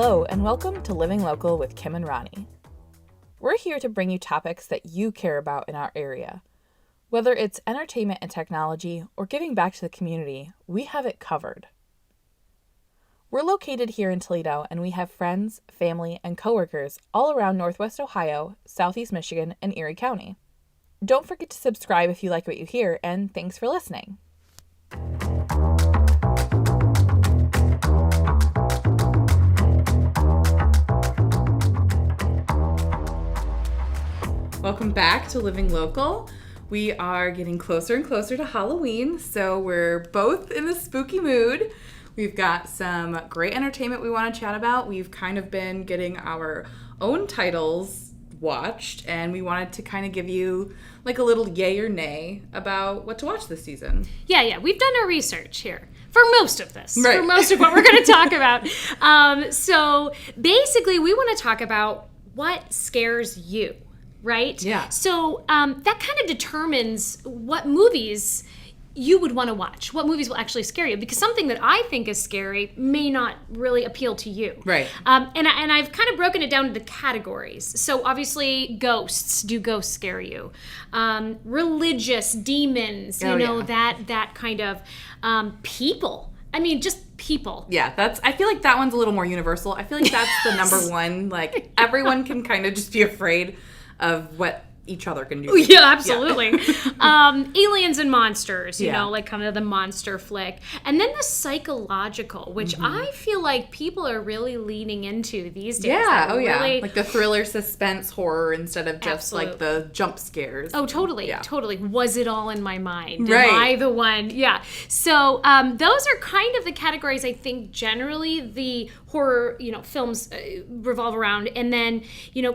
Hello, and welcome to Living Local with Kim and Rani. We're here to bring you topics that you care about in our area. Whether it's entertainment and technology or giving back to the community, we have it covered. We're located here in Toledo, and we have friends, family, and coworkers all around Northwest Ohio, Southeast Michigan, and Erie County. Don't forget to subscribe if you like what you hear, and thanks for listening. Welcome back to Living Local. We are getting closer and closer to Halloween, so we're both in the spooky mood. We've got some great entertainment we want to chat about. We've kind of been getting our own titles watched, and we wanted to kind of give you like a little yay or nay about what to watch this season. Yeah. We've done our research here for most of this, right. For most of what we're going to talk about. So basically, we want to talk about what scares you. Right? Yeah. So that kind of determines what movies you would want to watch, what movies will actually scare you, because something that I think is scary may not really appeal to you. Right. And I've kind of broken it down into categories. So obviously, ghosts. Do ghosts scare you? Religious demons. That kind of people. I mean, just people. Yeah, I feel like that one's a little more universal. I feel like that's the number one. Like, everyone can kind of just be afraid of what each other can do. Yeah, absolutely. Yeah. Aliens and monsters, you Yeah. know, like kind of the monster flick. And then the psychological, which I feel like people are really leaning into these days. Yeah, Really... like the thriller, suspense, horror instead of just Absolute. like the jump scares. Oh, totally, Yeah. totally. Was it all in my mind? Right. Am I the one? Yeah. So those are kind of the categories I think generally the horror, films revolve around, and then,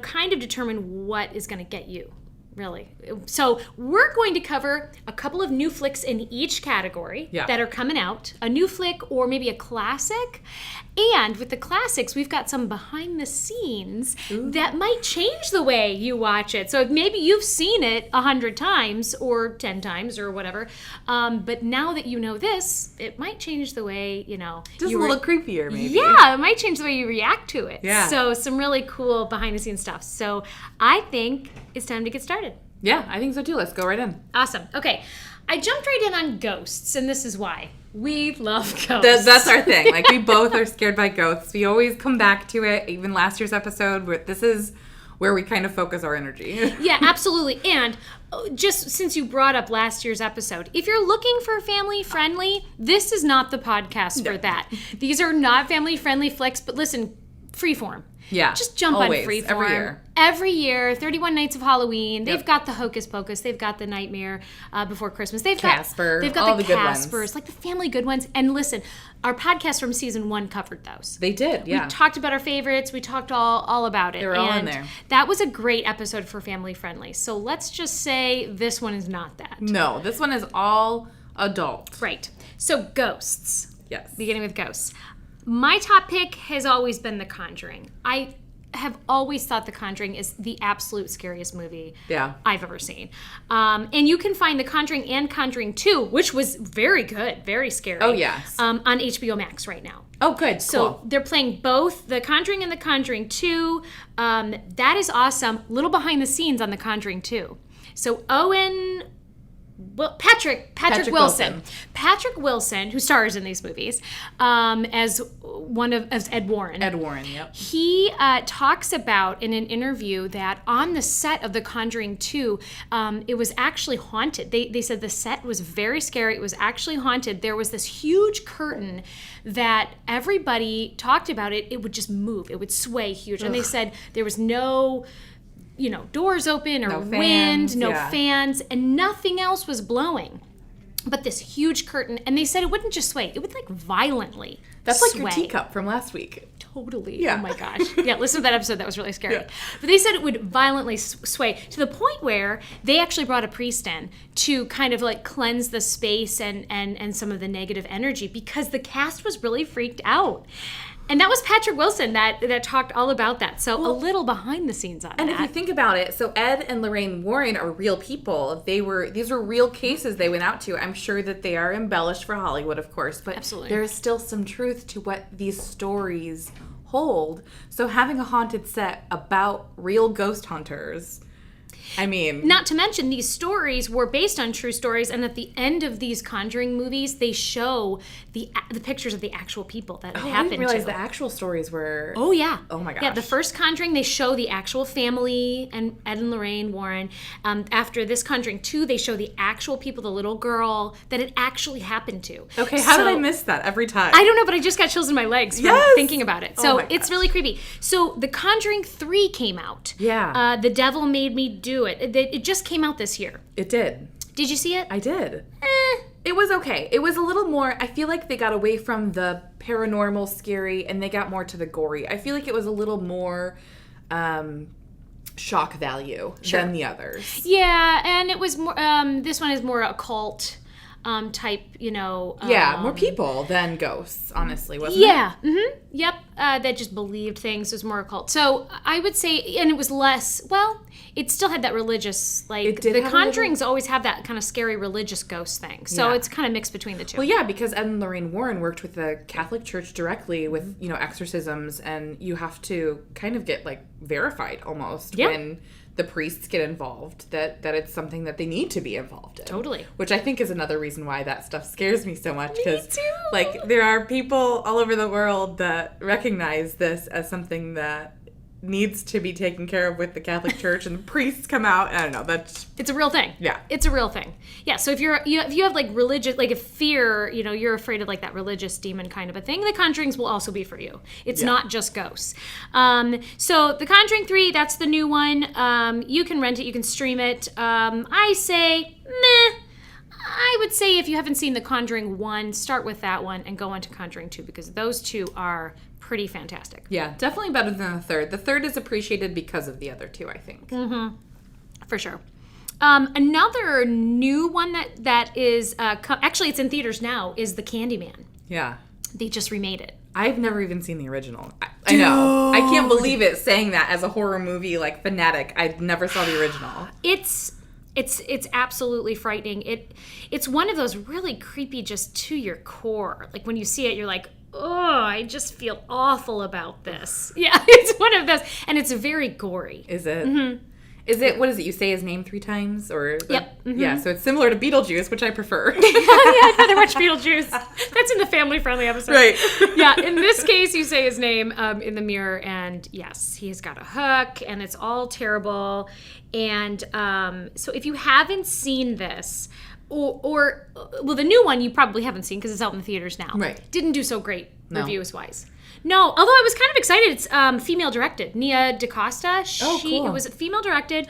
kind of determine what is going to get you. Really. So we're going to cover a couple of new flicks in each category that are coming out. A new flick or maybe a classic. And with the classics, we've got some behind the scenes that might change the way you watch it. So maybe you've seen it 100 times or 10 times or whatever. But now that you know this, it might change the way, Just a little creepier, maybe. Yeah, it might change the way you react to it. Yeah. So some really cool behind the scenes stuff. So I think it's time to get started. Yeah, I think so too. Let's go right in. Awesome. Okay. I jumped right in on ghosts, and this is why. We love ghosts. That's our thing. Like, we both are scared by ghosts. We always come back to it. Even last year's episode, this is where we kind of focus our energy. Yeah, absolutely. And just since you brought up last year's episode, if you're looking for family-friendly, this is not the podcast for that. These are not family-friendly flicks, but listen, freeform. Yeah. Just jump always, on Freeform. Every year. Every year, 31 Nights of Halloween. They've got the Hocus Pocus. They've got the Nightmare Before Christmas. They've Casper. They've got all the good Caspers, ones. like the family good ones. And listen, our podcast from season 1 covered those. They did, yeah. We talked about our favorites. We talked all about it. They were all in there. That was a great episode for family friendly. So let's just say this one is not that. No, this one is all adult. Right. So ghosts. Yes. Beginning with ghosts. My top pick has always been The Conjuring. I have always thought The Conjuring is the absolute scariest movie I've ever seen. And you can find The Conjuring and Conjuring 2, which was very good, very scary. Oh, yes. On HBO Max right now. Oh, good. So they're playing both The Conjuring and The Conjuring 2. That is awesome. Little behind the scenes on The Conjuring 2. So Patrick Wilson. Patrick Wilson, who stars in these movies, as Ed Warren. Ed Warren, yep. He talks about in an interview that on the set of The Conjuring 2, it was actually haunted. They said the set was very scary. It was actually haunted. There was this huge curtain that everybody talked about it. It would just move. It would sway huge. Ugh. And they said there was no doors open or wind, no fans, and nothing else was blowing. But this huge curtain, and they said it wouldn't just sway, it would like violently That's sway. like your teacup from last week. Totally. Yeah. Oh my gosh. Yeah, listen to that episode. That was really scary. Yeah. But they said it would violently sway to the point where they actually brought a priest in to kind of like cleanse the space and some of the negative energy because the cast was really freaked out. And that was Patrick Wilson that talked all about that. So a little behind the scenes on that. And if you think about it, so Ed and Lorraine Warren are real people. These were real cases they went out to. I'm sure that they are embellished for Hollywood, of course. But Absolutely. there is still some truth to what these stories told. So having a haunted set about real ghost hunters, I mean... Not to mention, these stories were based on true stories, and at the end of these Conjuring movies, they show the pictures of the actual people that it happened to. I didn't realize the actual stories were... Oh, yeah. Oh, my gosh. Yeah, the first Conjuring, they show the actual family, and Ed and Lorraine Warren. After this Conjuring 2, they show the actual people, the little girl, that it actually happened to. Okay, how did I miss that every time? I don't know, but I just got chills in my legs from thinking about it. So it's really creepy. So The Conjuring 3 came out. Yeah. The Devil Made Me Do It. It just came out this year. It did. Did you see it? I did. It was okay. It was a little more, I feel like they got away from the paranormal scary and they got more to the gory. I feel like it was a little more shock value than the others. Yeah, and it was more, this one is more occult type, you know. Yeah, more people than ghosts, honestly, wasn't it? Yeah. Mm-hmm. Yep. That just believed things. It was more occult. So I would say, and it was less, well, it still had that religious, like, the Conjurings always have that kind of scary religious ghost thing. So it's kind of mixed between the two. Well, yeah, because Ed and Lorraine Warren worked with the Catholic Church directly with, you know, exorcisms, and you have to kind of get, like, verified almost when the priests get involved, that it's something that they need to be involved in. Totally. Which I think is another reason why that stuff scares me so much. Me too. Like, there are people all over the world that recognize this as something that needs to be taken care of with the Catholic Church, and the priests come out. I don't know. It's a real thing. Yeah. It's a real thing. Yeah. So if you have like religious, like a fear, you know, you're afraid of like that religious demon kind of a thing, the Conjurings will also be for you. It's not just ghosts. So The Conjuring 3, that's the new one. You can rent it. You can stream it. I say, meh. I would say if you haven't seen The Conjuring 1, start with that one and go on to Conjuring 2, because those two are pretty fantastic. Yeah, definitely better than the third. The third is appreciated because of the other two, I think. Mm-hmm. For sure. Another new one that is, actually it's in theaters now, is The Candyman. Yeah. They just remade it. I've never even seen the original. I know. I can't believe it, saying that as a horror movie, like, fanatic. I never saw the original. It's absolutely frightening. It's one of those really creepy, just to your core. Like, when you see it, you're like, oh, I just feel awful about this. Yeah, it's one of those. And it's very gory. Is it? Mm-hmm. Is it, what is it, you say his name 3 times? Or Yep. Mm-hmm. Yeah, so it's similar to Beetlejuice, which I prefer. Yeah, I'd rather watch Beetlejuice. That's in the family-friendly episode. Right. Yeah, in this case, you say his name in the mirror, and yes, he's got a hook, and it's all terrible. And so if you haven't seen this, or well, the new one you probably haven't seen because it's out in the theaters now. Right. Didn't do so great reviews-wise. No, although I was kind of excited. It's female-directed. Nia DaCosta. Cool. It was female-directed.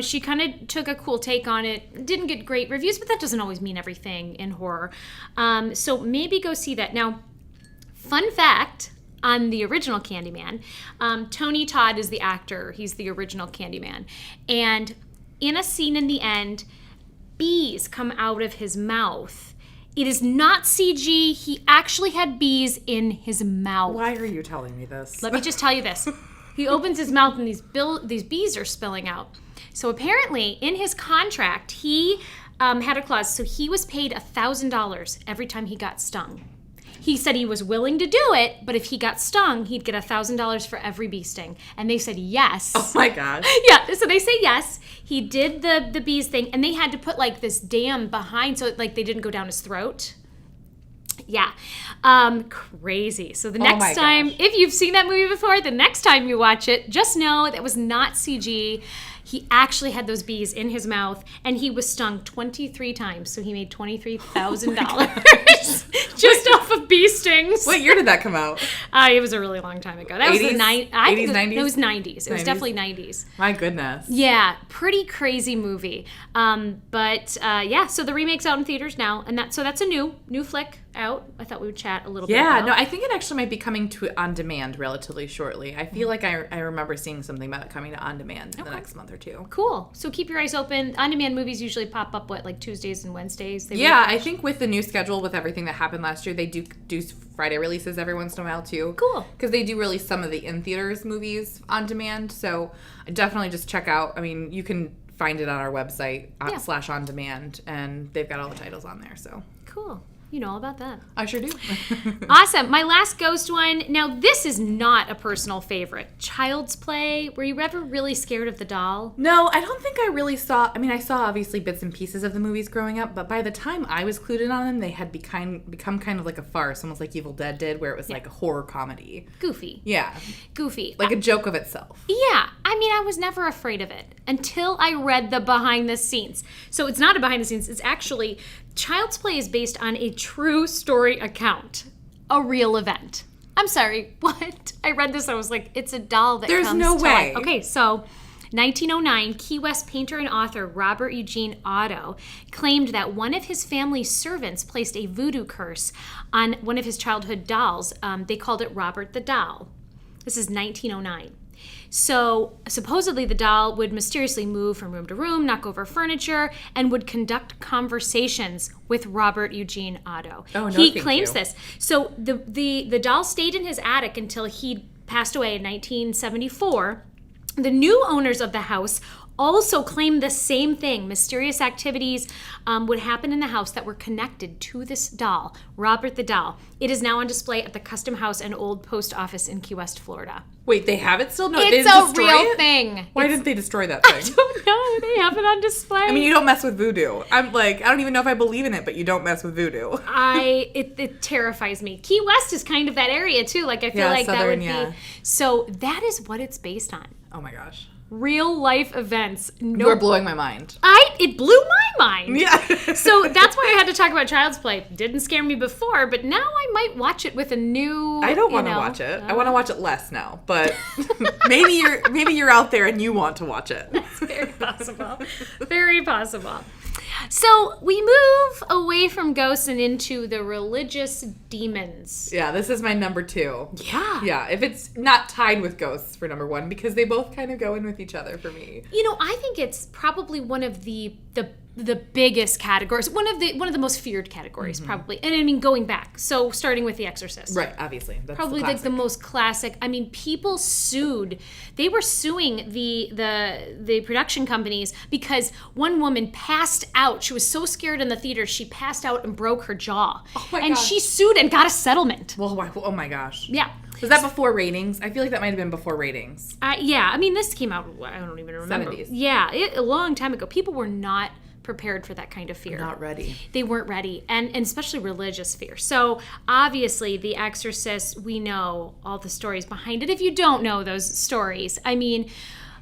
She kind of took a cool take on it. Didn't get great reviews, but that doesn't always mean everything in horror. So maybe go see that. Now, fun fact on the original Candyman, Tony Todd is the actor. He's the original Candyman. And in a scene in the end, bees come out of his mouth. It is not CG. He actually had bees in his mouth. Why are you telling me this? Let me just tell you this. He opens his mouth and these bees are spilling out. So apparently, in his contract, he had a clause. So he was paid $1,000 every time he got stung. He said he was willing to do it, but if he got stung, he'd get $1,000 for every bee sting. And they said yes. Oh my gosh. Yeah, so they say yes. He did the bees thing, and they had to put like this dam behind so like they didn't go down his throat. Yeah. Crazy. So the next time, if you've seen that movie before, the next time you watch it, just know that was not CG. He actually had those bees in his mouth, and he was stung 23 times, so he made $23,000 just off of bee stings. What year did that come out? It was a really long time ago. That 80s? was the 90s. 80s, 90s? It was 90s. It was definitely 90s. My goodness. Yeah, pretty crazy movie. But yeah, so the remake's out in theaters now, and that's a new flick out. I thought we would chat a little bit about. Yeah, no, I think it actually might be coming to on demand relatively shortly. I feel like I remember seeing something about it coming to on demand in the next month or two. Cool. So keep your eyes open. On demand movies usually pop up like Tuesdays and Wednesdays. I think with the new schedule, with everything that happened last year, they do Friday releases every once in a while too. Cool. Because they do release some of the in theaters movies on demand. So definitely just check out. I mean, you can find it on our website /on demand, and they've got all the titles on there. So cool. You know all about that. I sure do. Awesome. My last ghost one. Now, this is not a personal favorite. Child's Play. Were you ever really scared of the doll? No, I don't think I really saw... I mean, I saw obviously bits and pieces of the movies growing up, but by the time I was clued in on them, they had become kind of like a farce, almost like Evil Dead did, where it was like a horror comedy. Goofy. Yeah. Goofy. Like a joke of itself. Yeah. I mean, I was never afraid of it until I read the behind the scenes. So it's not a behind the scenes. It's actually... Child's Play is based on a true story account. A real event. I'm sorry, what? I read this, I was like, it's a doll that There's comes no to way. life. Okay, so 1909, Key West painter and author Robert Eugene Otto claimed that one of his family's servants placed a voodoo curse on one of his childhood dolls. They called it Robert the Doll. This is 1909. So supposedly the doll would mysteriously move from room to room, knock over furniture, and would conduct conversations with Robert Eugene Otto. Oh, no, he thank claims you. this. So the doll stayed in his attic until he passed away in 1974. The new owners of the house also claimed the same thing. Mysterious activities would happen in the house that were connected to this doll, Robert the Doll. It is now on display at the Custom House and Old Post Office in Key West, Florida. Wait, they have it still? No, they It's didn't a destroy real it? thing. Why didn't they destroy that thing? I don't know. They have it on display. I mean, you don't mess with voodoo. I'm like, I don't even know if I believe in it, but you don't mess with voodoo. It terrifies me. Key West is kind of that area too. Like I feel like that would be. So that is what it's based on. Oh my gosh. Real life events. You are blowing my mind. It blew my mind. Yeah. So that's why I had to talk about Child's Play. Didn't scare me before, but now I might watch it with a new. I don't want to watch it. I want to watch it less now, but maybe you're out there and you want to watch it. It's very possible. Very possible. So we move away from ghosts and into the religious demons. Yeah, this is my number 2. Yeah. Yeah, if it's not tied with ghosts for number 1, because they both kind of go in with each other for me. You know, I think it's probably one of the biggest categories, one of the most feared categories, probably. And I mean, going back, so starting with The Exorcist, Right, obviously. That's probably the like the most classic. I mean, people sued. They were suing the production companies because one woman passed out. She was so scared in the theater, she passed out and broke her jaw. Oh my and gosh. she sued and got a settlement. Well, oh my gosh. Yeah. Was that before ratings? I feel like that might have been before ratings. Yeah. I mean, this came out, I don't even remember. 70s. Yeah, a long time ago. People were not prepared for that kind of fear. Not ready. They weren't ready, and especially religious fear. So obviously, The Exorcist, we know all the stories behind it. If you don't know those stories, I mean,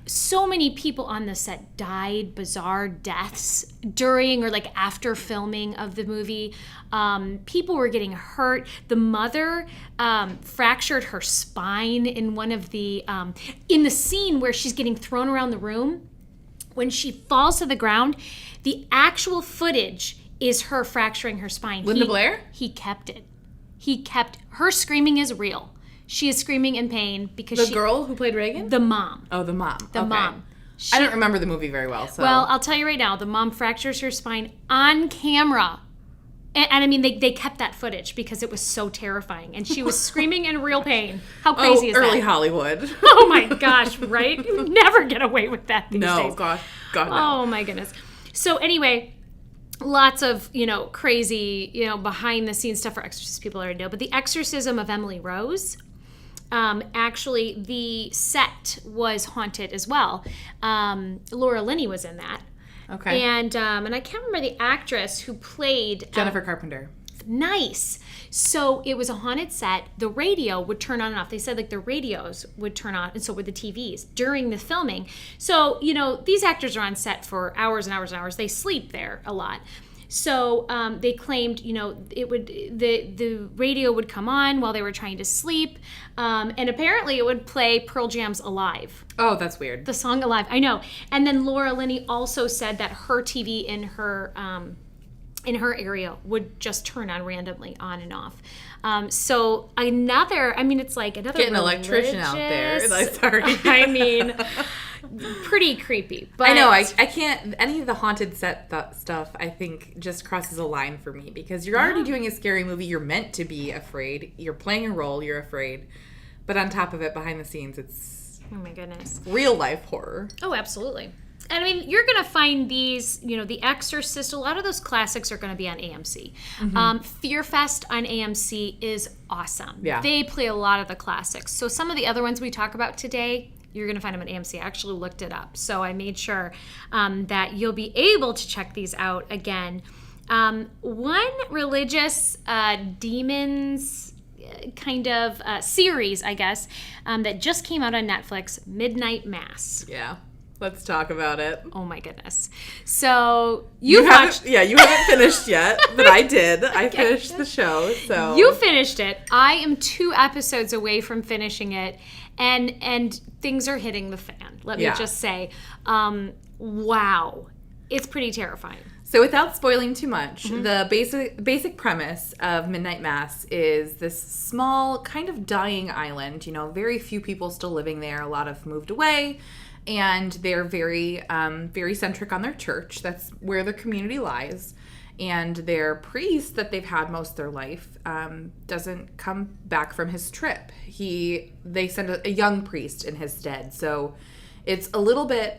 so many people on the set died, bizarre deaths during or like after filming of the movie. People were getting hurt. The mother fractured her spine in one of the in the scene where she's getting thrown around the room. When she falls to the ground, the actual footage is her fracturing her spine. Linda Blair? He kept it. Her screaming is real. She is screaming in pain because The girl who played Reagan? the mom. Oh, the mom. The mom. I don't remember the movie very well, so. Well, I'll tell you right now, the mom fractures her spine on camera. And I mean, they kept that footage because it was so terrifying. And she was screaming in real pain. How crazy is that? Early Hollywood. Oh my gosh, right? You never get away with that these days. No, God, no. Oh my goodness. So anyway, lots of, crazy, behind the scenes stuff for Exorcist people already know. But the exorcism of Emily Rose, actually the set was haunted as well. Laura Linney was in that. Okay. And I can't remember the actress who played Jennifer Carpenter. Nice. So it was a haunted set. The radio would turn on and off. They said like the radios would turn on, and so would the TVs during the filming. So, these actors are on set for hours and hours and hours. They sleep there a lot. So they claimed, the radio would come on while they were trying to sleep. And apparently it would play Pearl Jam's Alive. Oh, that's weird. The song Alive, I know. And then Laura Linney also said that her TV in her area would just turn on randomly on and off. So it's like another Get an electrician out there. Sorry. I mean, pretty creepy. But I know, I can't, any of the haunted set stuff, I think, just crosses a line for me, because you're already doing a scary movie. You're meant to be afraid. You're playing a role. You're afraid. But on top of it, behind the scenes, it's oh my goodness, real life horror. Oh, absolutely. And I mean, you're going to find these, you know, The Exorcist, a lot of those classics are going to be on AMC. Fear Fest on AMC is awesome. Yeah. They play a lot of the classics. So some of the other ones we talk about today, you're going to find them on AMC. I actually looked it up. So I made sure that you'll be able to check these out again. One religious demons kind of series, I guess, that just came out on Netflix, Midnight Mass. Yeah. Let's talk about it. Oh my goodness. So you haven't finished yet, but I did. I finished the show. So you finished it. I am 2 episodes away from finishing it, and things are hitting the fan. Let me just say, wow, it's pretty terrifying. So without spoiling too much, the basic premise of Midnight Mass is this small, kind of dying island. You know, very few people still living there. A lot have moved away. And they're very, very centric on their church. That's where their community lies. And their priest that they've had most of their life doesn't come back from his trip. They send a young priest in his stead. So it's a little bit,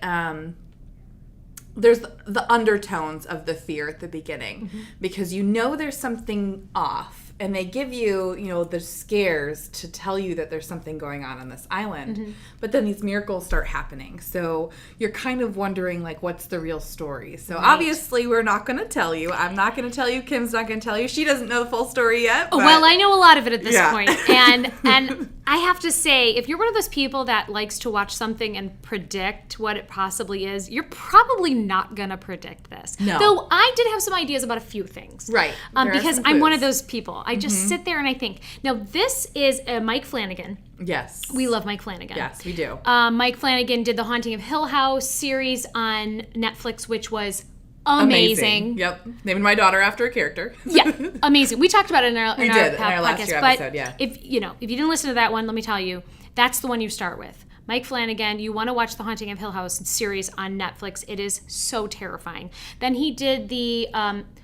there's the undertones of the fear at the beginning. Because you know there's something off. And they give you, you know, the scares to tell you that there's something going on this island. But then these miracles start happening. So you're kind of wondering, like, what's the real story? So obviously we're not going to tell you. I'm not going to tell you. Kim's not going to tell you. She doesn't know the full story yet. But... Well, I know a lot of it at this point. And I have to say, if you're one of those people that likes to watch something and predict what it possibly is, you're probably not going to predict this. No. Though I did have some ideas about a few things. Right. Because I'm one of those people. I just sit there and I think. Now, this is Mike Flanagan. Yes. We love Mike Flanagan. Yes, we do. Mike Flanagan did the Haunting of Hill House series on Netflix, which was amazing. Yep. Naming my daughter after a character. Yeah, amazing. We talked about it in our last year episode, yeah. If you didn't listen to that one, let me tell you, that's the one you start with. Mike Flanagan, you want to watch the Haunting of Hill House series on Netflix. It is so terrifying. Then he did the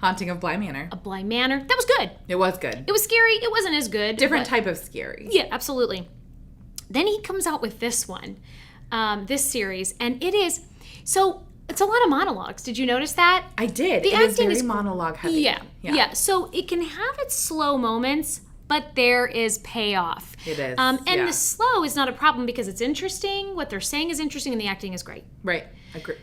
Haunting of Bly Manor. Bly Manor. That was good. It was good. It was scary. It wasn't as good. Different type of scary. Yeah, absolutely. Then he comes out with this one, this series, and it is so. It's a lot of monologues. Did you notice that? I did. The acting is monologue heavy. Yeah. So it can have its slow moments, but there is payoff. It is. And the slow is not a problem because it's interesting. What they're saying is interesting, and the acting is great. Right.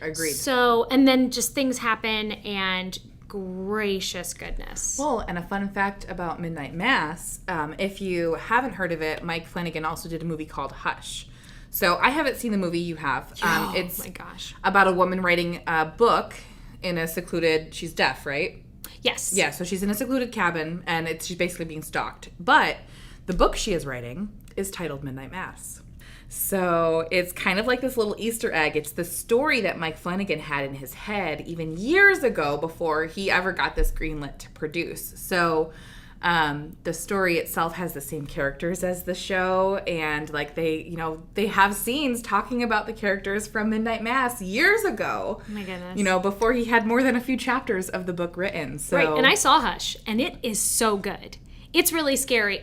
Agreed. So, and then just things happen, and gracious goodness. Well, and a fun fact about Midnight Mass, if you haven't heard of it, Mike Flanagan also did a movie called Hush. So I haven't seen the movie. You have. It's my gosh. About a woman writing a book in a secluded, she's deaf, right? Yes. Yeah, so she's in a secluded cabin, and she's basically being stalked. But the book she is writing is titled Midnight Mass. So it's kind of like this little Easter egg. It's the story that Mike Flanagan had in his head even years ago before he ever got this greenlit to produce. So the story itself has the same characters as the show, and like they have scenes talking about the characters from Midnight Mass years ago. Oh my goodness. Before he had more than a few chapters of the book written. So right, and I saw Hush, and it is so good. It's really scary.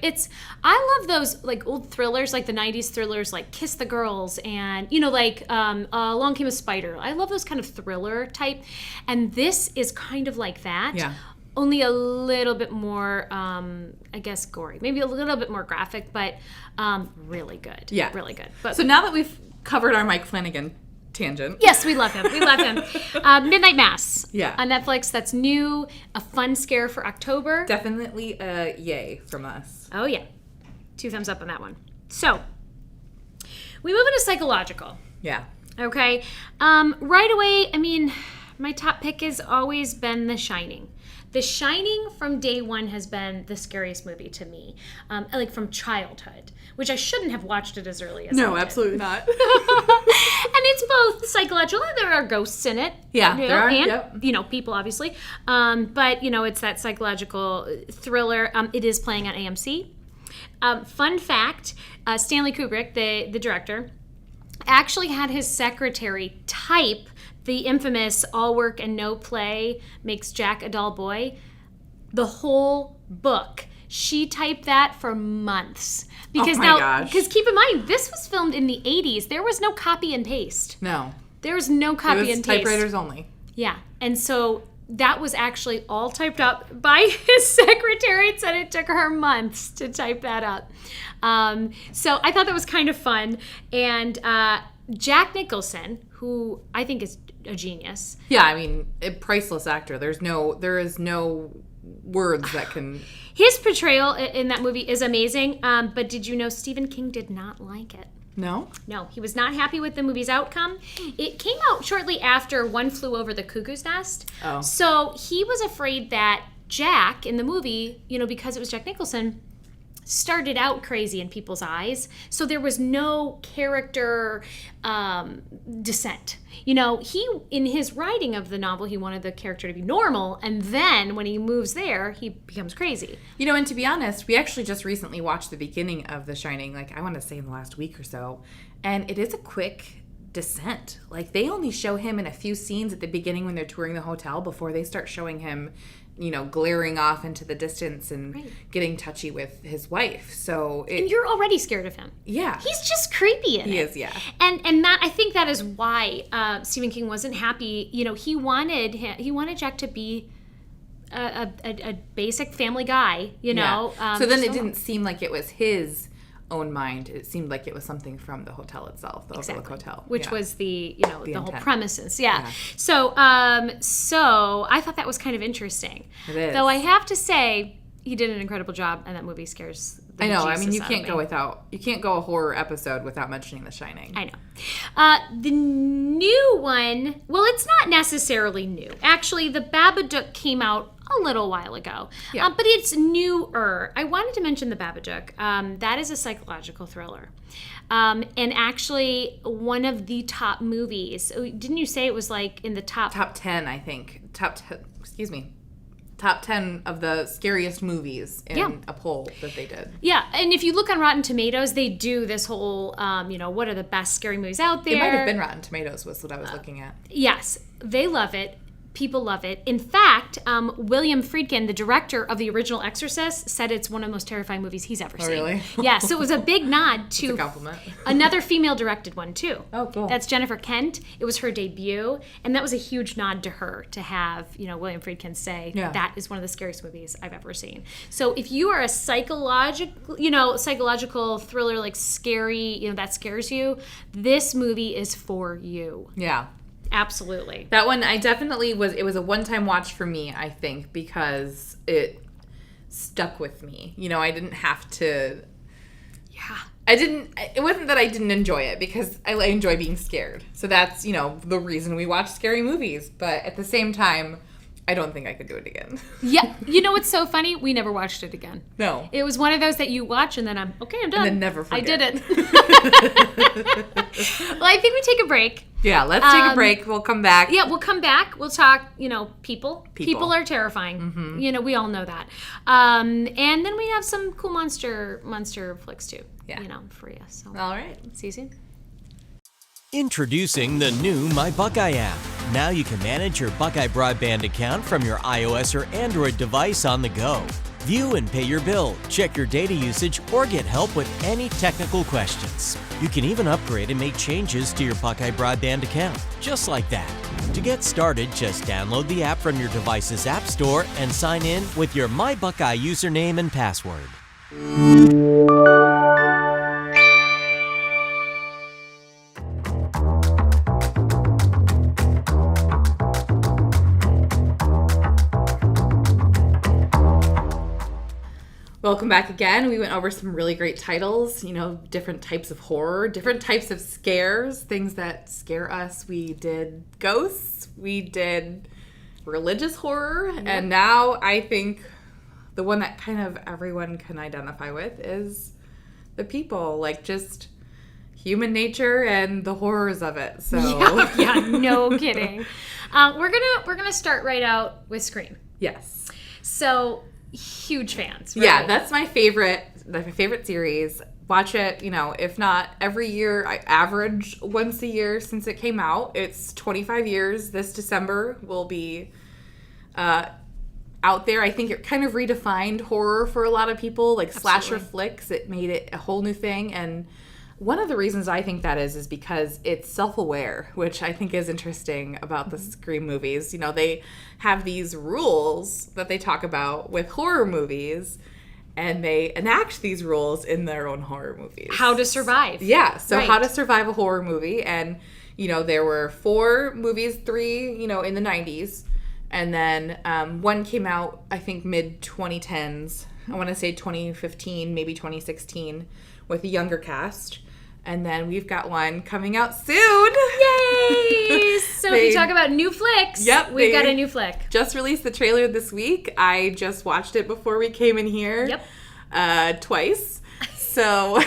I love those like old thrillers, like the 90s thrillers, like Kiss the Girls and, Along Came a Spider. I love those kind of thriller type. And this is kind of like that. Yeah. Only a little bit more, gory. Maybe a little bit more graphic, but really good. Yeah. Really good. But so now that we've covered our Mike Flanagan tangent. Yes, we love him. Midnight Mass. Yeah. On Netflix. That's new. A fun scare for October. Definitely a yay from us. Oh, yeah. 2 thumbs up on that one. So, we move into psychological. Yeah. Okay. Right away, my top pick has always been The Shining. The Shining from day one has been the scariest movie to me, from childhood, which I shouldn't have watched it as early as I did. No, absolutely not. And it's both psychological. There are ghosts in it. Yeah, there are. And, people, obviously. But, it's that psychological thriller. It is playing on AMC. Fun fact, Stanley Kubrick, the director, actually had his secretary type the infamous all work and no play makes Jack a dull boy. The whole book. She typed that for months. Because gosh. Because keep in mind, this was filmed in the 80s. There was no copy and paste. No. There was no copy and paste. Typewriters only. Yeah. And so that was actually all typed up by his secretary. It said it took her months to type that up. So I thought that was kind of fun. And Jack Nicholson, who I think is a genius. Yeah, I mean, a priceless actor. There is no words that can... His portrayal in that movie is amazing. But did you know Stephen King did not like it? No? No, he was not happy with the movie's outcome. It came out shortly after One Flew Over the Cuckoo's Nest. Oh. So he was afraid that Jack in the movie, because it was Jack Nicholson, started out crazy in people's eyes. So there was no character descent. He, in his writing of the novel, he wanted the character to be normal. And then when he moves there, he becomes crazy. And to be honest, we actually just recently watched the beginning of The Shining, I want to say in the last week or so. And it is a quick descent. They only show him in a few scenes at the beginning when they're touring the hotel before they start showing him, glaring off into the distance and getting touchy with his wife. So and you're already scared of him. Yeah. He's just creepy in it. He is, yeah. And that, I think that is why Stephen King wasn't happy. He wanted Jack to be a basic family guy, Yeah. So then it didn't seem like it was his own mind. It seemed like it was something from the hotel itself, the Overlook Hotel, which was the the whole intent. premises. Yeah. So I thought that was kind of interesting. It is. Though I have to say, he did an incredible job, and that movie scares the I know. I bejesus mean, you can't go a horror episode without mentioning The Shining. I know. The new one, well, it's not necessarily new. Actually, The Babadook came out a little while ago. Yeah. But it's newer. I wanted to mention The Babadook. That is a psychological thriller. And actually, one of the top movies. Didn't you say it was in the top 10, I think. Top 10 of the scariest movies in a poll that they did. Yeah, and if you look on Rotten Tomatoes, they do this whole, what are the best scary movies out there? It might have been Rotten Tomatoes was what I was looking at. Yes, they love it. People love it. In fact, William Friedkin, the director of the original Exorcist, said it's one of the most terrifying movies he's ever seen. Really? Yeah, so it was a big nod to It's a compliment. another female-directed one, too. Oh, cool. That's Jennifer Kent. It was her debut, and that was a huge nod to her to have, William Friedkin say that is one of the scariest movies I've ever seen. So if you are a psychological thriller, scary, that scares you, this movie is for you. Yeah. Absolutely. That one, I definitely it was a one-time watch for me, I think, because it stuck with me. I didn't have to... Yeah. It wasn't that I didn't enjoy it, because I enjoy being scared. So that's, the reason we watch scary movies. But at the same time, I don't think I could do it again. Yeah. You know what's so funny? We never watched it again. No. It was one of those that you watch and then I'm done. And then never forget. I did it. Well, I think we take a break. Yeah, let's take a break. We'll come back. Yeah, we'll come back. We'll talk, people. People are terrifying. Mm-hmm. We all know that. And then we have some cool monster flicks too. Yeah. For you. So. All right. See you soon. Introducing the new My Buckeye app. Now you can manage your Buckeye broadband account from your iOS or Android device on the go. View and pay your bill, check your data usage, or get help with any technical questions. You can even upgrade and make changes to your Buckeye broadband account, just like that. To get started, just download the app from your device's app store and sign in with your My Buckeye username and password. Welcome back again. We went over some really great titles, different types of horror, different types of scares, things that scare us. We did ghosts, we did religious horror, and now I think the one that kind of everyone can identify with is the people, just human nature and the horrors of it. So yeah, no kidding. We're gonna start right out with Scream. Yes. So huge fans. Right? Yeah, that's my favorite series. Watch it, if not every year. I average once a year since it came out. It's 25 years. This December will be out there. I think it kind of redefined horror for a lot of people, slasher flicks. It made it a whole new thing, and One of the reasons I think that is because it's self-aware, which I think is interesting about the Scream movies. You know, they have these rules that they talk about with horror movies, and they enact these rules in their own horror movies. How to survive. Yeah, so Right. how to survive a horror movie. And, you know, there were 4 movies, 3, you know, in the 90s. And then one came out, I think, mid-2010s. I want to say 2015, maybe 2016, with a younger cast. And then we've got one coming out soon. Yay! So if you talk about new flicks, Yep, we've got they a new flick. Just released the trailer this week. I just watched it before we came in here. Yep. Twice. So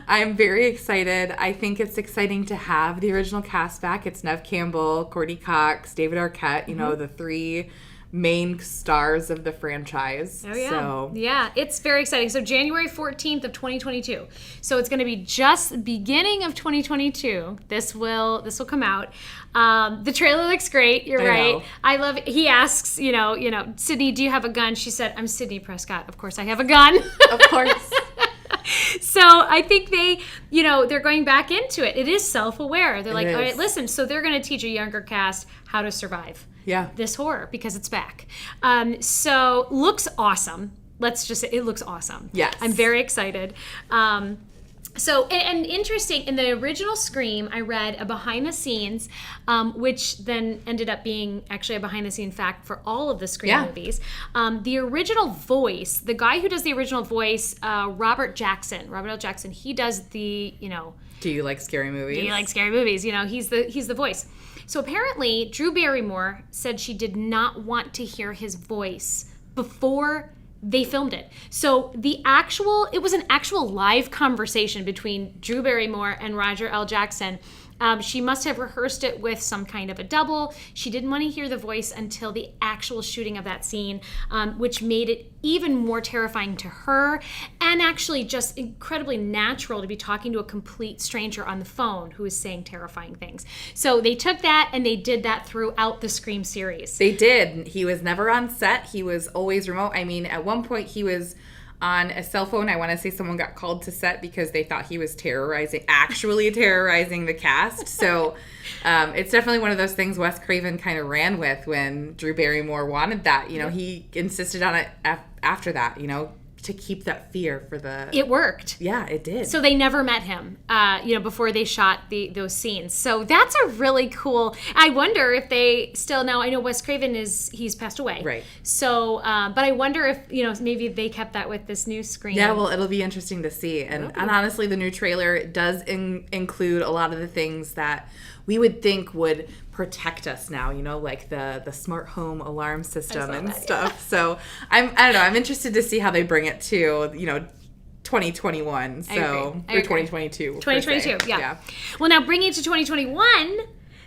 I'm very excited. I think it's exciting to have the original cast back. It's Neve Campbell, Courtney Cox, David Arquette, you know, the 3 main stars of the franchise. Oh, yeah. So, Yeah, it's very exciting. So January 14th of 2022. So it's going to be just the beginning of 2022. This will come out. The trailer looks great. You're I right. know. I love it. He asks, you know, Sydney, do you have a gun? She said, I'm Sydney Prescott. Of course I have a gun. of course. So I think they're going back into it. It is self-aware. They're like, is. all right, listen, so they're going to teach a younger cast how to survive Yeah. this horror because it's back. So looks awesome. Let's just say it looks awesome. Yes. I'm very excited. So, and interesting, in the original Scream, I read a behind the scenes, which then ended up being actually a behind the scene fact for all of the Scream movies. The original voice, the guy who does the original voice, Robert L. Jackson, he does the, Do you like scary movies? do you like scary movies? He's the voice. So apparently, Drew Barrymore said she did not want to hear his voice before they filmed it. So it was an actual live conversation between Drew Barrymore and Roger L. Jackson. She must have rehearsed it with some kind of a double. She didn't want to hear the voice until the actual shooting of that scene, which made it even more terrifying to her, and actually just incredibly natural to be talking to a complete stranger on the phone who is saying terrifying things. So they took that and they did that throughout the Scream series. They did. He was never on set. He was always remote. I mean, at one point he was on a cell phone. I want to say someone got called to set because they thought he was actually terrorizing the cast. So it's definitely one of those things Wes Craven kind of ran with when Drew Barrymore wanted that. He insisted on it after that, to keep that fear for the... It worked. Yeah, it did. So they never met him, before they shot those scenes. So that's a really cool... I wonder if they still... Now, I know Wes Craven he's passed away. Right. So, but I wonder if, maybe they kept that with this new Scream. Yeah, well, it'll be interesting to see. And honestly, the new trailer does include a lot of the things that we would think would protect us now, like the smart home alarm system and stuff. Yeah. So I don't know. I'm interested to see how they bring it to, 2021. So I agree. 2022. 2022, yeah. Well, now bringing it to 2021,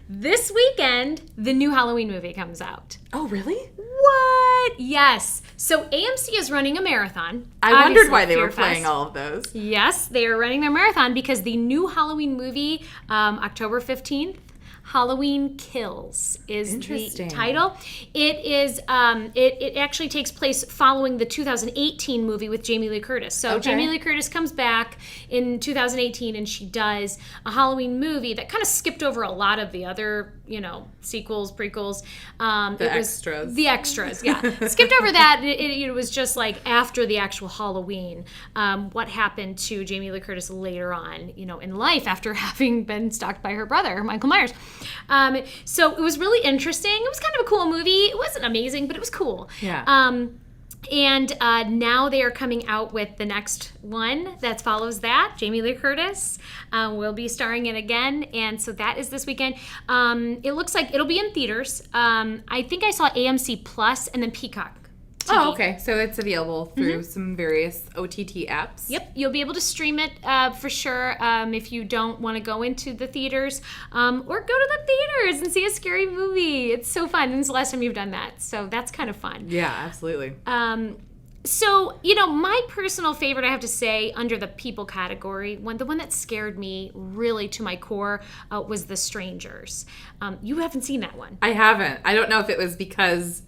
this weekend, the new Halloween movie comes out. Oh, really? What? Yes. So AMC is running a marathon. I wondered why they were playing all of those. Yes, they are running their marathon because the new Halloween movie, October 15th, Halloween Kills is the title. It is. It actually takes place following the 2018 movie with Jamie Lee Curtis. So Jamie Lee Curtis comes back in 2018 and she does a Halloween movie that kind of skipped over a lot of the other, sequels, prequels. The extras, yeah. Skipped over that. It was just like after the actual Halloween, what happened to Jamie Lee Curtis later on, in life after having been stalked by her brother, Michael Myers. So it was really interesting. It was kind of a cool movie. It wasn't amazing, but it was cool. Yeah. And now they are coming out with the next one that follows that. Jamie Lee Curtis will be starring in again. And so that is this weekend. It looks like it'll be in theaters. I think I saw AMC Plus and then Peacock TV. Oh, okay. So it's available through some various OTT apps. Yep. You'll be able to stream it for sure if you don't want to go into the theaters or go to the theaters and see a scary movie. It's so fun. When's the last time you've done that? So that's kind of fun. Yeah, absolutely. So, my personal favorite, I have to say, under the people category, the one that scared me really to my core was The Strangers. You haven't seen that one. I haven't. I don't know if it was because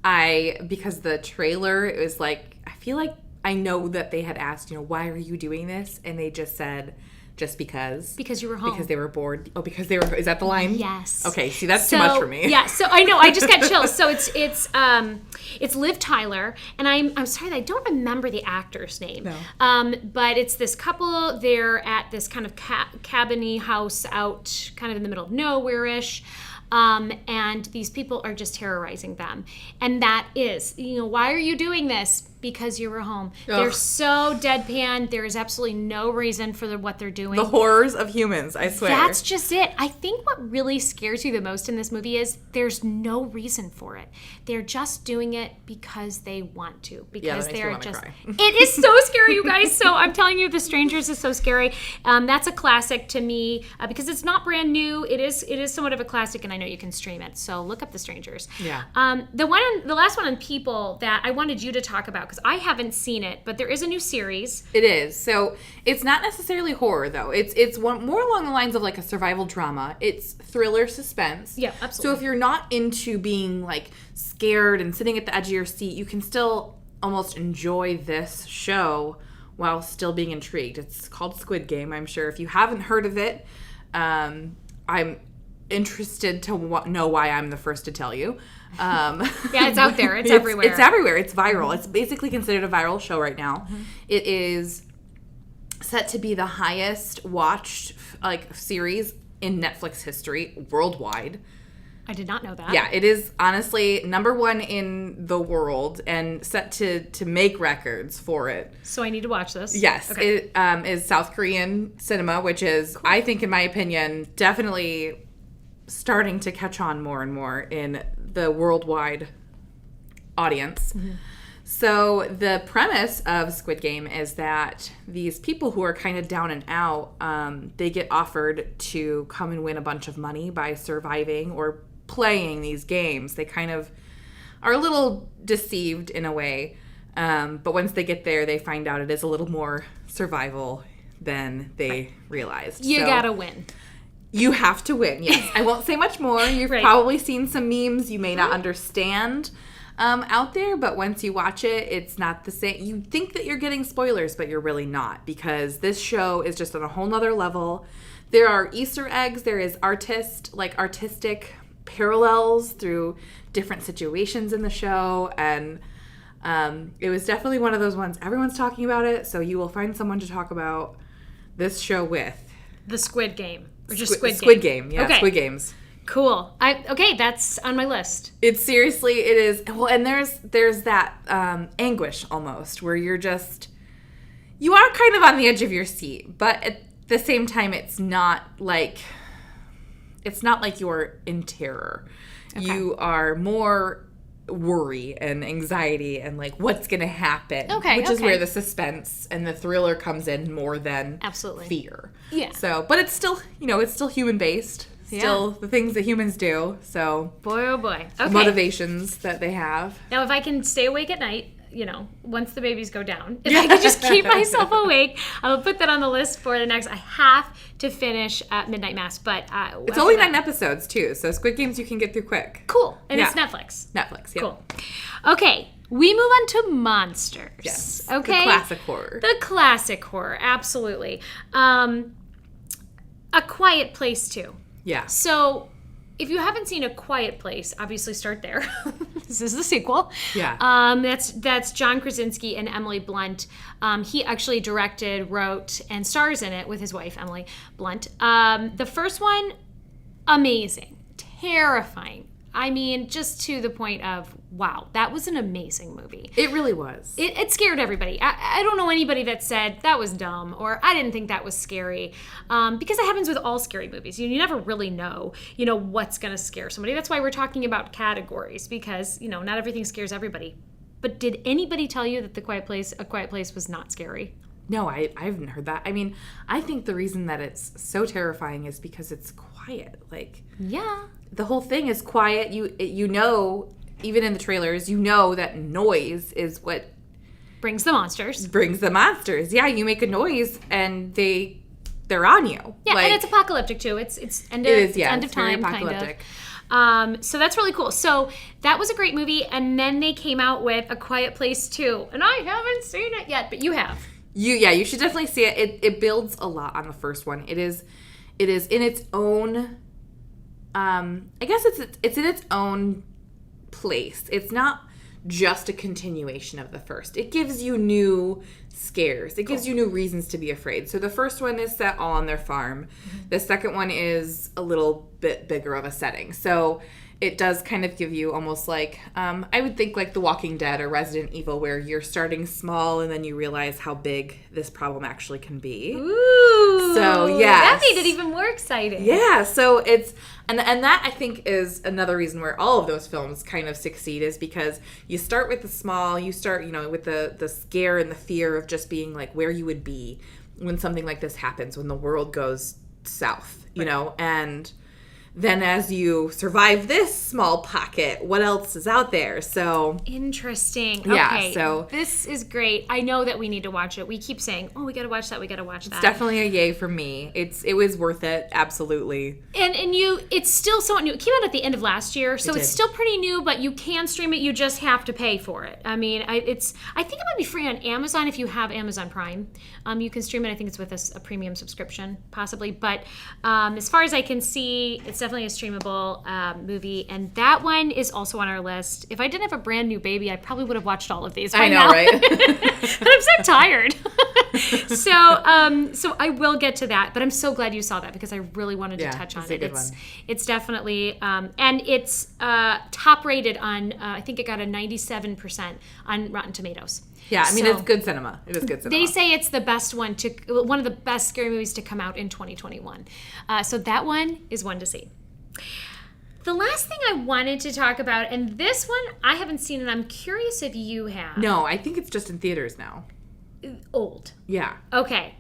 the trailer, it was like, I feel like I know that they had asked, why are you doing this? And they just said, just because. Because you were home. Because they were bored. Oh, because they were, is that the line? Yes. Okay, see, that's too much for me. Yeah, so I know, I just got chills. So it's Liv Tyler, and I'm sorry that I don't remember the actor's name. No. But it's this couple, they're at this kind of cabin-y house out kind of in the middle of nowhere-ish. And these people are just terrorizing them. And that is, why are you doing this? Because you were home. Ugh. They're so deadpan. There is absolutely no reason for what they're doing. The horrors of humans, I swear. That's just it. I think what really scares you the most in this movie is there's no reason for it. They're just doing it because they want to. Because they're just. Cry. It is so scary, you guys. So I'm telling you, The Strangers is so scary. That's a classic to me because it's not brand new. It is somewhat of a classic, and I know you can stream it. So look up The Strangers. Yeah. The last one on People that I wanted you to talk about, because I haven't seen it, but there is a new series. It is. So it's not necessarily horror, though. It's more along the lines of like a survival drama. It's thriller suspense. Yeah, absolutely. So if you're not into being like scared and sitting at the edge of your seat, you can still almost enjoy this show while still being intrigued. It's called Squid Game, I'm sure. If you haven't heard of it, I'm interested to know why I'm the first to tell you. Yeah, it's out there. It's everywhere. It's everywhere. It's viral. It's basically considered a viral show right now. Mm-hmm. It is set to be the highest watched series in Netflix history worldwide. I did not know that. Yeah, it is honestly #1 in the world and set to make records for it. So I need to watch this. Yes. Okay. It is South Korean cinema, which is, cool. I think, in my opinion, definitely starting to catch on more and more in the worldwide audience. Mm-hmm. So the premise of Squid Game is that these people who are kind of down and out, they get offered to come and win a bunch of money by surviving or playing these games. They kind of are a little deceived in a way. But once they get there, they find out it is a little more survival than they realized. You gotta win. You have to win, yes. I won't say much more. You've probably seen some memes you may not understand out there, but once you watch it, it's not the same. You think that you're getting spoilers, but you're really not, because this show is just on a whole nother level. There are Easter eggs. There is artistic parallels through different situations in the show, and it was definitely one of those ones. Everyone's talking about it, so you will find someone to talk about this show with. The Squid Game. Or just Squid Game? Squid Game, yeah. Okay. Squid Games. Cool. That's on my list. It is. Well, and there's that anguish almost where you are kind of on the edge of your seat, but at the same time, it's not like you're in terror. Okay. You are more worry and anxiety and like what's gonna happen, which is where the suspense and the thriller comes in more than fear. Yeah. So, but it's still human based, still the things that humans do. So boy, oh boy, okay. Motivations that they have. Now, if I can stay awake at night, once the babies go down, if I can just keep myself awake, I will put that on the list for the next. I have to finish Midnight Mass, but it's only 9 episodes too, so Squid Games you can get through quick. Cool, and it's Netflix. Netflix, yeah. Cool. Okay, we move on to monsters. Yes. Okay. The classic horror. The classic horror, absolutely. A Quiet Place too. Yeah. So, if you haven't seen A Quiet Place, obviously start there. This is the sequel. Yeah. That's John Krasinski and Emily Blunt. He actually directed, wrote, and stars in it with his wife, Emily Blunt. The first one, amazing. Terrifying. I mean, just to the point of, wow, that was an amazing movie. It really was. It scared everybody. I don't know anybody that said that was dumb or I didn't think that was scary, because that happens with all scary movies. You never really know, what's going to scare somebody. That's why we're talking about categories, because, not everything scares everybody. But did anybody tell you that A Quiet Place was not scary? No, I haven't heard that. I mean, I think the reason that it's so terrifying is because it's quiet. Yeah. The whole thing is quiet. Even in the trailers, that noise is what brings the monsters. Yeah, you make a noise and they're on you. Yeah, and it's apocalyptic too. It's end of time, kind of. So that's really cool. So that was a great movie. And then they came out with A Quiet Place 2. And I haven't seen it yet, but you have. You should definitely see it. It builds a lot on the first one. It is in its own, I guess it's in its own place. It's not just a continuation of the first. It gives you new scares. It gives you new reasons to be afraid. So the first one is set all on their farm. The second one is a little bit bigger of a setting. So it does kind of give you almost like, I would think like The Walking Dead or Resident Evil, where you're starting small and then you realize how big this problem actually can be. Ooh. So, yeah. That made it even more exciting. Yeah, so it's, and that I think is another reason where all of those films kind of succeed, is because you start with the small, you start, with the scare and the fear of just being like where you would be when something like this happens, when the world goes south, and then as you survive this small pocket, what else is out there? So interesting. Yeah, okay. so this is great. I know that we need to watch it. We keep saying, "Oh, we got to watch that. We got to watch that." It's definitely a yay for me. It was worth it, absolutely. And it's still somewhat new. It came out at the end of last year, so it's did. still pretty new. But you can stream it. You just have to pay for it. I mean, I think it might be free on Amazon if you have Amazon Prime. You can stream it. I think it's with a premium subscription, possibly. But as far as I can see, it's definitely a streamable movie, and that one is also on our list. If I didn't have a brand new baby, I probably would have watched all of these by now. Right? But I'm so tired. So I will get to that, but I'm so glad you saw that because I really wanted to touch on it's a it. good one. It's definitely, and it's top rated on, I think it got a 97% on Rotten Tomatoes. Yeah, I mean, So- it's good cinema. It is good cinema. They say it's the best one one of the best scary movies to come out in 2021. So that one is one to see. The last thing I wanted to talk about, and this one I haven't seen, and I'm curious if you have. No, I think it's just in theaters now. Old. Yeah. Okay.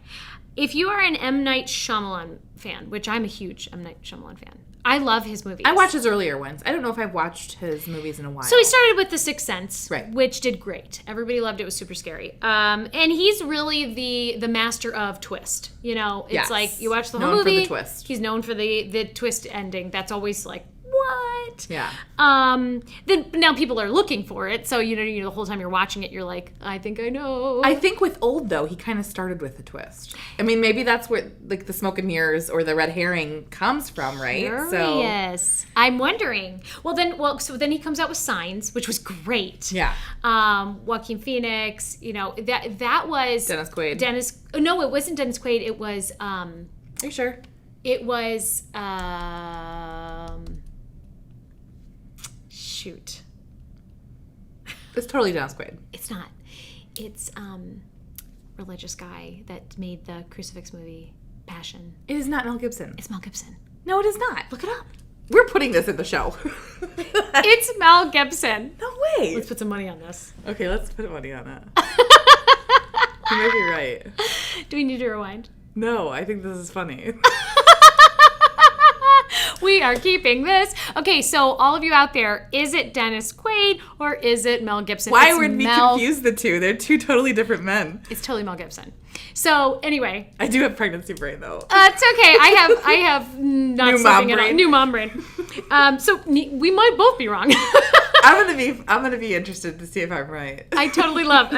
If you are an M. Night Shyamalan fan, which I'm a huge M. Night Shyamalan fan, I love his movies. I watch his earlier ones. I don't know if I've watched his movies in a while. So he started with The Sixth Sense, Right. which did great. Everybody loved it. It was super scary. And he's really the master of twist. It's Yes. like you watch the whole Known for movie. the twist. He's known for the twist ending. That's always like, what? Yeah. Then now people are looking for it. So the whole time you're watching it, you're like, I think I know. I think with Old, though, he kind of started with a twist. I mean, maybe that's where, like, the smoke and mirrors or the red herring comes from, right? Yes. I'm wondering. So then he comes out with Signs, which was great. Yeah. Joaquin Phoenix, that was Dennis Quaid. No, it wasn't Dennis Quaid. It was Are you sure? it was shoot. It's totally Dennis Quaid. It's not. It's religious guy that made the crucifix movie Passion. It is not Mel Gibson. It's Mel Gibson. No, it is not. Look it up. We're putting this in the show. It's Mel Gibson. No way. Let's put some money on this. Okay, let's put money on that. You may be right. Do we need to rewind? No, I think this is funny. We are keeping this. Okay, so all of you out there, is it Dennis Quaid or is it Mel Gibson? Why It's would we confuse the two? They're two totally different men. It's totally Mel Gibson. So anyway, I do have pregnancy brain, though. it's okay. I have not New sleeping mom at all. brain. New mom brain. So we might both be wrong. I'm gonna be interested to see if I'm right. I totally love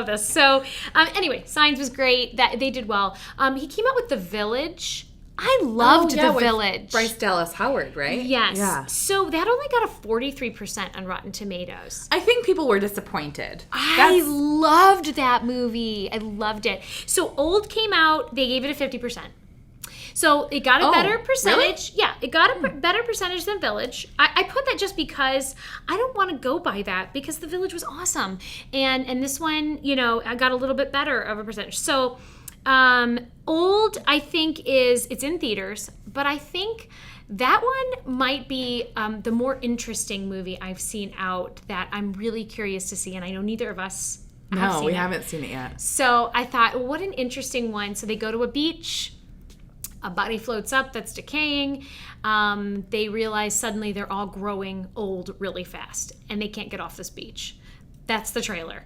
this. So anyway, Signs was great. That they did well. He came out with The Village. I loved The Village. Bryce Dallas Howard, right? Yes. Yeah. So that only got a 43% on Rotten Tomatoes. I think people were disappointed. I loved that movie. I loved it. So Old came out. They gave it a 50%. So it got a better percentage. Really? Yeah, it got a better percentage than Village. I put that just because I don't want to go by that because The Village was awesome. And this one, I got a little bit better of a percentage. So Old, I think it's in theaters, but I think that one might be the more interesting movie I've seen out that I'm really curious to see. And I know neither of us have seen it. No, we haven't seen it yet. So I thought, what an interesting one. So they go to a beach. A body floats up that's decaying. They realize suddenly they're all growing old really fast, and they can't get off this beach. That's the trailer.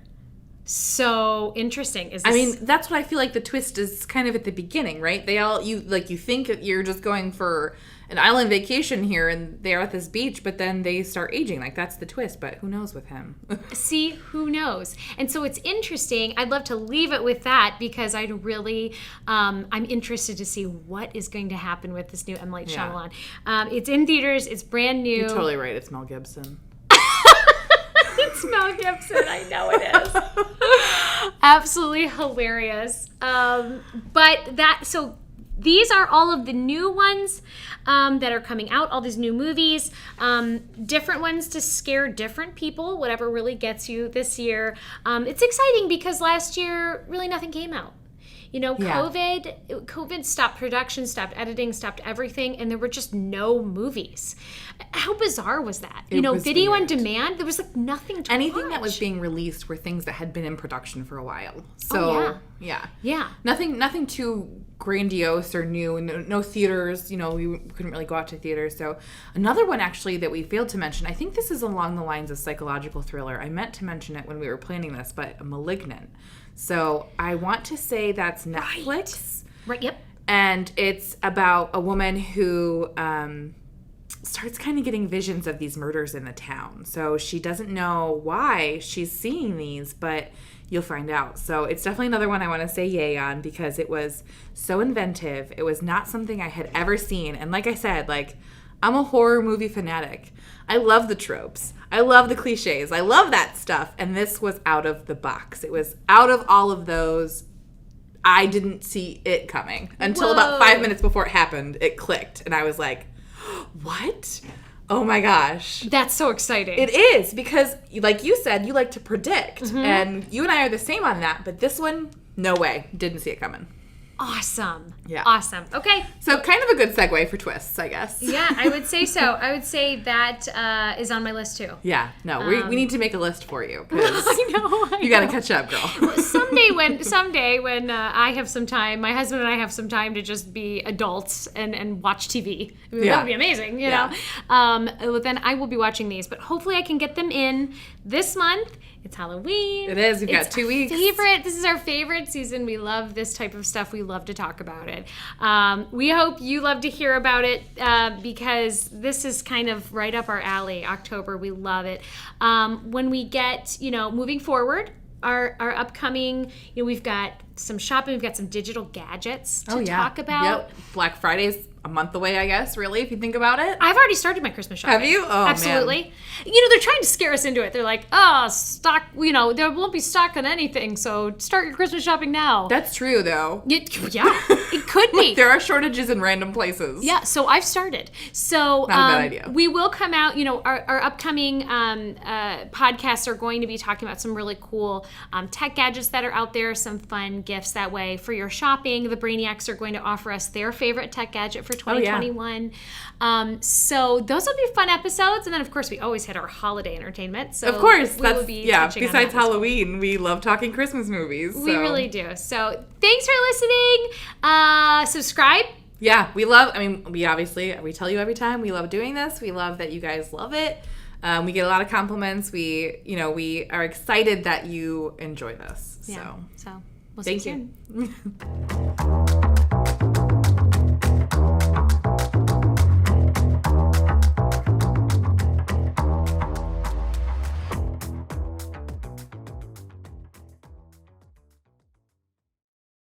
So interesting. Is this... I mean, that's what I feel like the twist is kind of at the beginning, right? You think you're just going for an island vacation here and they're at this beach, but then they start aging. Like, that's the twist, but who knows with him? See, who knows? And so it's interesting. I'd love to leave it with that because I'd really, I'm interested to see what is going to happen with this new M. Night Shyamalan. It's in theaters. It's brand new. You're totally right. It's Mel Gibson. It's Mel Gibson. I know it is. Absolutely hilarious. So these are all of the new ones that are coming out, all these new movies, different ones to scare different people, whatever really gets you this year. It's exciting because last year, really nothing came out. COVID stopped production, stopped editing, stopped everything, and there were just no movies. How bizarre was that? Was video weird. On demand, there was like nothing to Anything watch. that was being released were things that had been in production for a while. So, yeah. Nothing too grandiose or new. No theaters, we couldn't really go out to theaters. So another one actually that we failed to mention, I think this is along the lines of psychological thriller. I meant to mention it when we were planning this, but Malignant. So I want to say that's Netflix. Right, yep. And it's about a woman who starts kind of getting visions of these murders in the town. So she doesn't know why she's seeing these, but you'll find out. So it's definitely another one I want to say yay on because it was so inventive. It was not something I had ever seen. And like I said, I'm a horror movie fanatic. I love the tropes. I love the cliches. I love that stuff. And this was out of the box. It was out of all of those. I didn't see it coming until about 5 minutes before it happened. It clicked. And I was like, what? Oh my gosh. That's so exciting. It is because, like you said, you like to predict. Mm-hmm. And you and I are the same on that. But this one, no way. Didn't see it coming. Awesome. Yeah. Awesome. Okay. So kind of a good segue for twists, I guess. Yeah, I would say so. I would say that is on my list too. Yeah. No, we need to make a list for you. I know. You got to catch up, girl. Someday when I have some time, my husband and I have some time to just be adults and watch TV. That would be amazing, you know. Then I will be watching these, but hopefully I can get them in this month. It's Halloween. It is. We've got 2 weeks. This is our favorite season. We love this type of stuff. We love to talk about it. We hope you love to hear about it because this is kind of right up our alley. October, we love it. When we get, moving forward, our upcoming, we've got some shopping. We've got some digital gadgets to talk about. Yep. Black Friday's a month away, I guess, really, if you think about it. I've already started my Christmas shopping. Have you? Oh, absolutely. Man. They're trying to scare us into it. They're like, stock, there won't be stock on anything, so start your Christmas shopping now. That's true, though. It could be. There are shortages in random places. Yeah, so I've started. So not a bad idea. We will come out, our upcoming podcasts are going to be talking about some really cool tech gadgets that are out there, some fun gifts that way for your shopping. The Brainiacs are going to offer us their favorite tech gadget for 2021. So those will be fun episodes. And then, of course, we always hit our holiday entertainment. So of course. Besides Halloween, we love talking Christmas movies. So. We really do. So thanks for listening. Subscribe. Yeah, we tell you every time, we love doing this. We love that you guys love it. We get a lot of compliments. We are excited that you enjoy this. Yeah. So we'll thank see you soon.